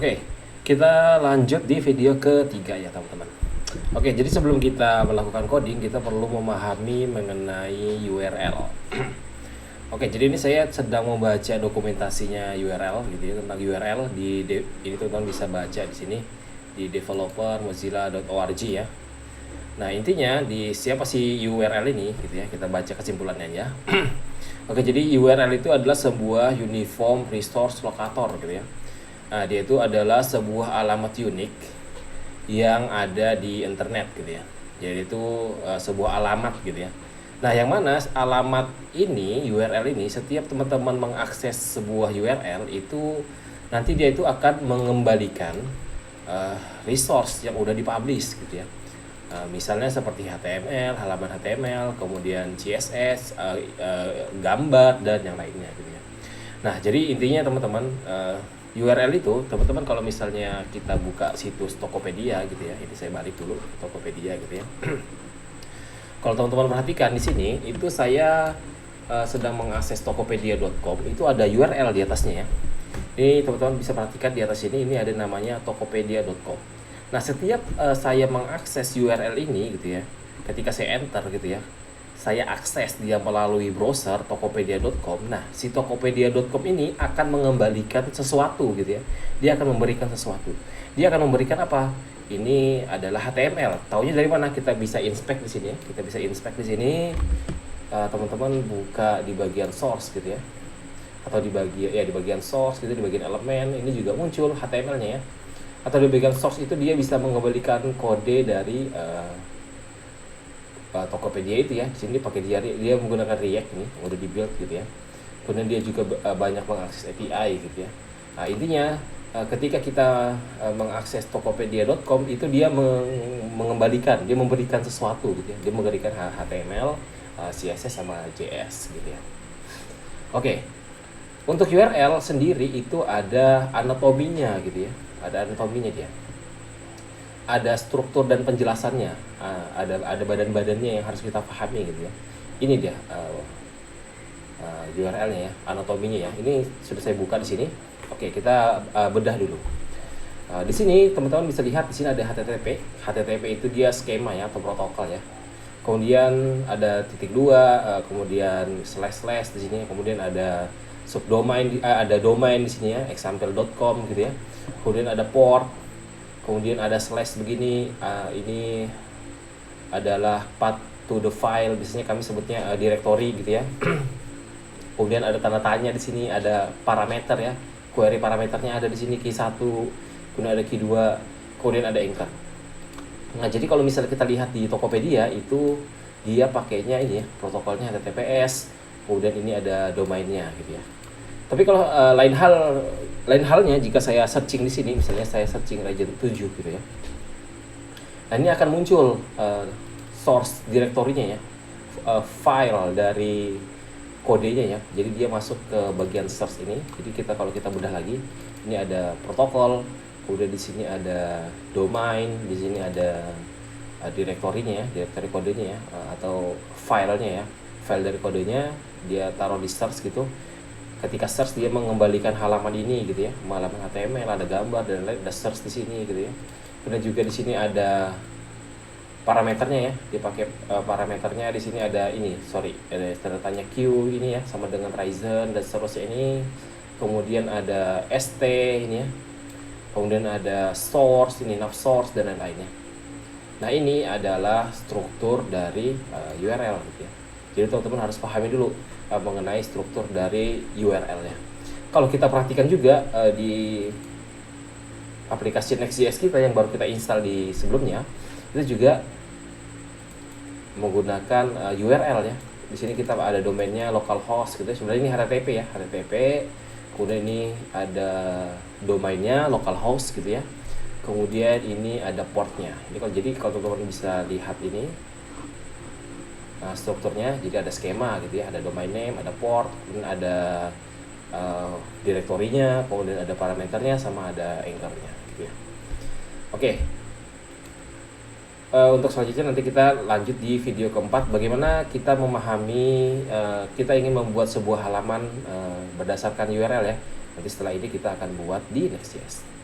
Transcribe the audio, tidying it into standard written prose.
Oke, kita lanjut di video ketiga ya teman-teman. Oke, jadi sebelum kita melakukan coding, kita perlu memahami mengenai URL. Oke, jadi ini saya sedang membaca dokumentasinya URL gitu ya, tentang URL ini teman-teman bisa baca di sini di developer mozilla.org ya. Nah, intinya di siapa sih URL ini gitu ya, kita baca kesimpulannya ya. Oke, jadi URL itu adalah sebuah uniform resource locator gitu ya. Nah, dia itu adalah sebuah alamat unik yang ada di internet gitu ya. Jadi itu sebuah alamat gitu ya. Nah, yang mana alamat ini, URL ini, setiap teman-teman mengakses sebuah URL itu nanti dia itu akan mengembalikan resource yang udah dipublish gitu ya. Misalnya seperti HTML, halaman HTML, kemudian CSS, gambar dan yang lainnya gitu ya. Nah, jadi intinya teman-teman, URL itu teman-teman kalau misalnya kita buka situs Tokopedia gitu ya, ini saya balik dulu Tokopedia gitu ya. Kalau teman-teman perhatikan di sini itu saya sedang mengakses tokopedia.com, itu ada URL di atasnya ya. Ini teman-teman bisa perhatikan di atas ini ada namanya tokopedia.com. Nah, setiap saya mengakses URL ini gitu ya, ketika saya enter gitu ya, saya akses dia melalui browser tokopedia.com. Nah, si tokopedia.com ini akan mengembalikan sesuatu gitu ya. Dia akan memberikan sesuatu. Dia akan memberikan apa? Ini adalah HTML. Taunya dari mana? Kita bisa inspect di sini ya. Kita bisa inspect di sini. Teman-teman buka di bagian source gitu ya. Atau di bagian source gitu, di bagian elemen ini juga muncul HTML-nya ya. Atau di bagian source itu dia bisa mengembalikan kode dari Tokopedia itu ya. Di sini pakai dia menggunakan React ini, udah dibuild gitu ya. Kemudian dia juga banyak mengakses API gitu ya. Nah, intinya ketika kita mengakses tokopedia.com itu dia mengembalikan, dia memberikan sesuatu gitu ya. Dia memberikan HTML, CSS sama JS gitu ya. Oke. Untuk URL sendiri itu ada anatominya gitu ya. Ada anatominya dia. Ada struktur dan penjelasannya, ada badan-badannya yang harus kita pahami gitu ya. Ini dia URL-nya ya, anatominya ya. Ini sudah saya buka di sini. Oke, kita bedah dulu. Di sini teman-teman bisa lihat di sini ada HTTP. HTTP itu dia skema ya atau protokol ya. Kemudian ada titik 2, kemudian slash di sini, kemudian ada subdomain, ada domain di sini ya, example.com gitu ya. Kemudian ada port. Kemudian ada slash begini, ini adalah path to the file, biasanya kami sebutnya directory gitu ya. Kemudian ada tanda tanya di sini, ada parameter ya, query parameternya ada di sini key 1, kemudian ada key 2, kemudian ada anchor. Nah, jadi kalau misalnya kita lihat di Tokopedia itu dia pakainya ini ya, protokolnya HTTPS, kemudian ini ada domainnya gitu ya. Tapi kalau lain halnya jika saya searching di sini, misalnya saya searching region 7 gitu ya. Nah, ini akan muncul source direktorinya ya, file dari kodenya ya. Jadi dia masuk ke bagian search ini. Jadi kalau kita bedah lagi, ini ada protokol, kemudian di sini ada domain, di sini ada direktorinya ya, direktori kodenya ya, atau filenya ya. File dari kodenya dia taruh di search gitu. Ketika search dia mengembalikan halaman ini gitu ya, halaman HTML, ada gambar dan lain, ada search di sini gitu ya. Kemudian juga di sini ada parameternya ya, dia pakai parameternya di sini ada ada tanda tanya Q ini ya, sama dengan Ryzen dan seterusnya ini. Kemudian ada ST ini ya, kemudian ada source ini, nav source dan lain-lainnya. Nah, ini adalah struktur dari URL gitu ya. Jadi teman-teman harus pahami dulu mengenai struktur dari URL-nya. Kalau kita perhatikan juga di aplikasi Next.js kita yang baru kita install di sebelumnya, itu juga menggunakan URL ya. Di sini kita ada domainnya localhost gitu. Sebenarnya ini HTTP ya, HTTP. Kemudian ini ada domainnya localhost gitu ya. Kemudian ini ada portnya. Jadi kalau teman-teman bisa lihat ini strukturnya, jadi ada skema gitu ya, ada domain name, ada port, kemudian ada direktorinya, kemudian ada parameternya, sama ada anchornya gitu ya. Oke. Untuk selanjutnya nanti kita lanjut di video keempat, bagaimana kita memahami kita ingin membuat sebuah halaman berdasarkan URL ya. Nanti setelah ini kita akan buat di Next.js.